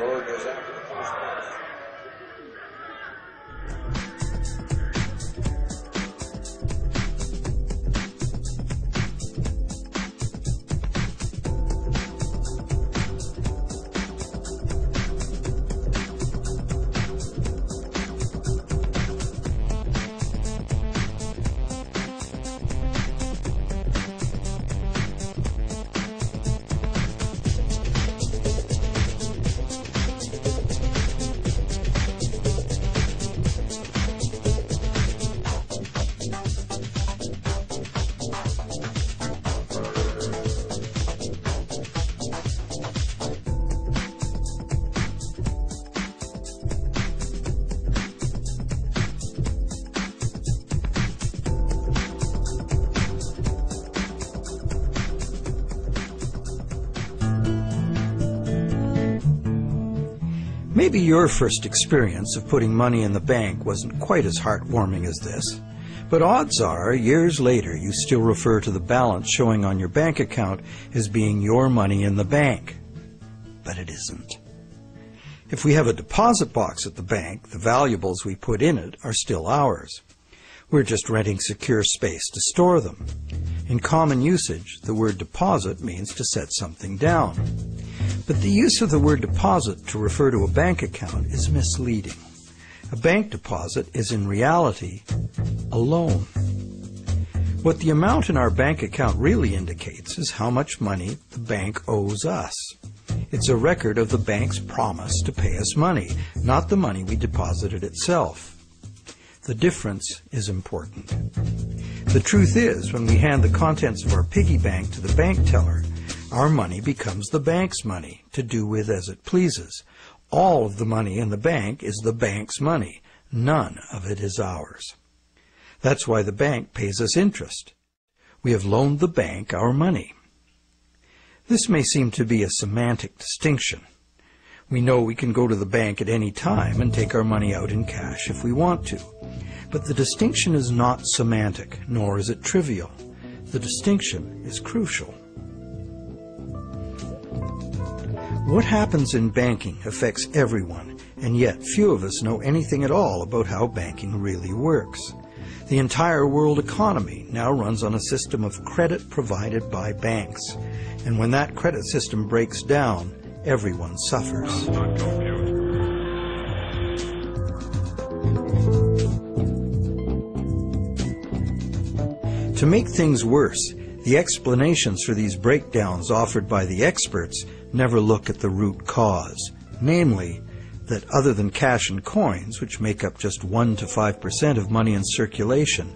drawer goes out to the post office. Maybe your first experience of putting money in the bank wasn't quite as heartwarming as this, but odds are, years later, you still refer to the balance showing on your bank account as being your money in the bank. But it isn't. If we have a deposit box at the bank, the valuables we put in it are still ours. We're just renting secure space to store them. In common usage, the word deposit means to set something down. But the use of the word deposit to refer to a bank account is misleading. A bank deposit is in reality a loan. What the amount in our bank account really indicates is how much money the bank owes us. It's a record of the bank's promise to pay us money, not the money we deposited itself. The difference is important. The truth is, when we hand the contents of our piggy bank to the bank teller, our money becomes the bank's money to do with as it pleases. All of the money in the bank is the bank's money. None of it is ours. That's why the bank pays us interest. We have loaned the bank our money. This may seem to be a semantic distinction. We know we can go to the bank at any time and take our money out in cash if we want to. But the distinction is not semantic, nor is it trivial. The distinction is crucial. What happens in banking affects everyone, and yet few of us know anything at all about how banking really works. The entire world economy now runs on a system of credit provided by banks, and when that credit system breaks down, everyone suffers. To make things worse, the explanations for these breakdowns offered by the experts never look at the root cause, namely, that other than cash and coins, which make up just 1 to 5% of money in circulation,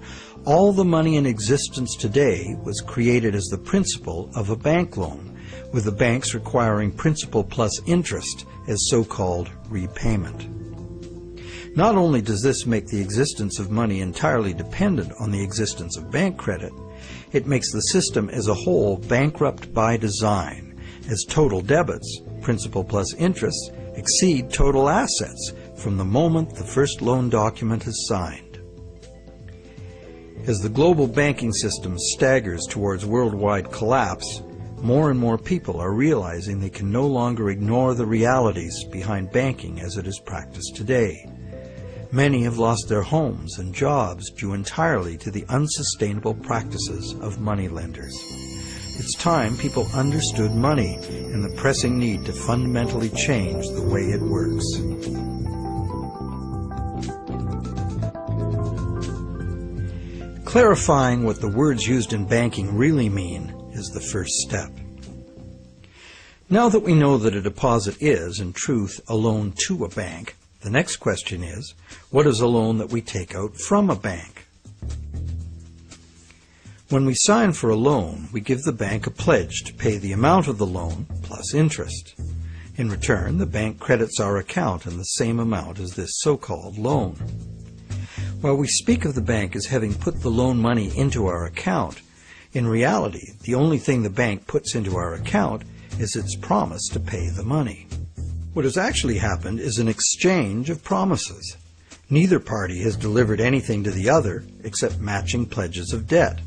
all the money in existence today was created as the principal of a bank loan, with the banks requiring principal plus interest as so-called repayment. Not only does this make the existence of money entirely dependent on the existence of bank credit, it makes the system as a whole bankrupt by design, as total debits, principal plus interest, exceed total assets from the moment the first loan document is signed. As the global banking system staggers towards worldwide collapse, more and more people are realizing they can no longer ignore the realities behind banking as it is practiced today. Many have lost their homes and jobs due entirely to the unsustainable practices of moneylenders. It's time people understood money and the pressing need to fundamentally change the way it works. Clarifying what the words used in banking really mean is the first step. Now that we know that a deposit is, in truth, a loan to a bank, the next question is, what is a loan that we take out from a bank? When we sign for a loan, we give the bank a pledge to pay the amount of the loan plus interest. In return, the bank credits our account in the same amount as this so-called loan. While we speak of the bank as having put the loan money into our account, in reality, the only thing the bank puts into our account is its promise to pay the money. What has actually happened is an exchange of promises. Neither party has delivered anything to the other except matching pledges of debt.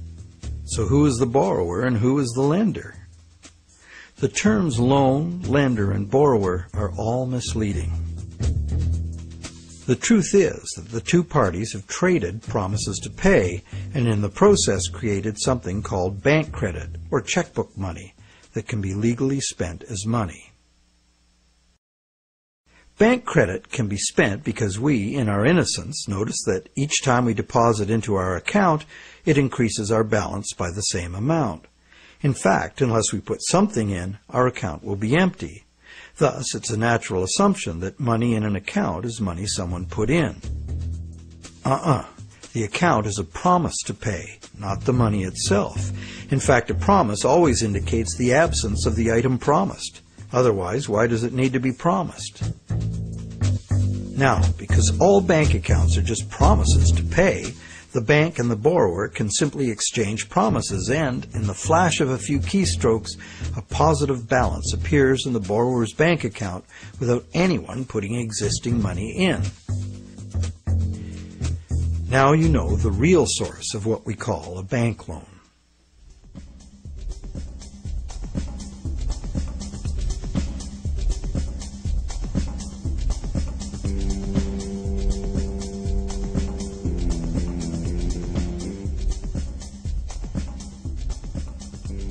So who is the borrower and who is the lender? The terms loan, lender, and borrower are all misleading. The truth is that the two parties have traded promises to pay and in the process created something called bank credit or checkbook money that can be legally spent as money. Bank credit can be spent because we, in our innocence, notice that each time we deposit into our account, it increases our balance by the same amount. In fact, unless we put something in, our account will be empty. Thus, it's a natural assumption that money in an account is money someone put in. The account is a promise to pay, not the money itself. In fact, a promise always indicates the absence of the item promised. Otherwise, why does it need to be promised? Now, because all bank accounts are just promises to pay, the bank and the borrower can simply exchange promises and, in the flash of a few keystrokes, a positive balance appears in the borrower's bank account without anyone putting existing money in. Now you know the real source of what we call a bank loan.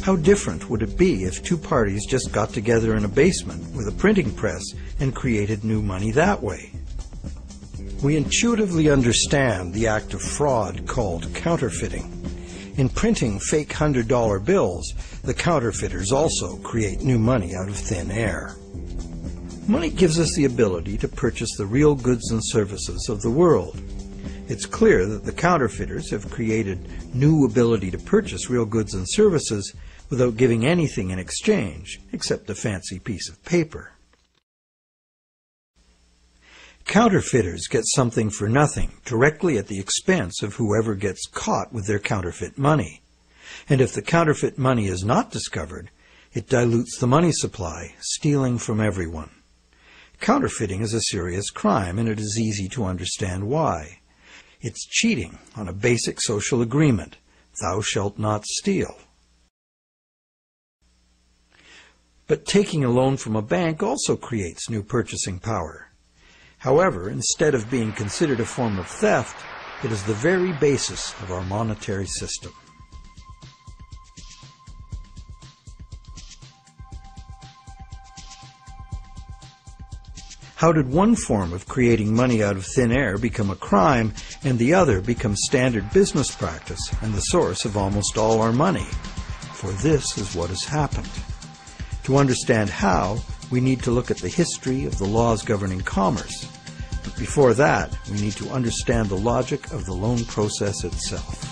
How different would it be if two parties just got together in a basement with a printing press and created new money that way? We intuitively understand the act of fraud called counterfeiting. In printing fake $100 bills, the counterfeiters also create new money out of thin air. Money gives us the ability to purchase the real goods and services of the world. It's clear that the counterfeiters have created new ability to purchase real goods and services without giving anything in exchange, except a fancy piece of paper. Counterfeiters get something for nothing, directly at the expense of whoever gets caught with their counterfeit money. And if the counterfeit money is not discovered, it dilutes the money supply, stealing from everyone. Counterfeiting is a serious crime, and it is easy to understand why. It's cheating on a basic social agreement, thou shalt not steal. But taking a loan from a bank also creates new purchasing power. However, instead of being considered a form of theft, it is the very basis of our monetary system. How did one form of creating money out of thin air become a crime and the other become standard business practice and the source of almost all our money? For this is what has happened. To understand how, we need to look at the history of the laws governing commerce. But before that, we need to understand the logic of the loan process itself.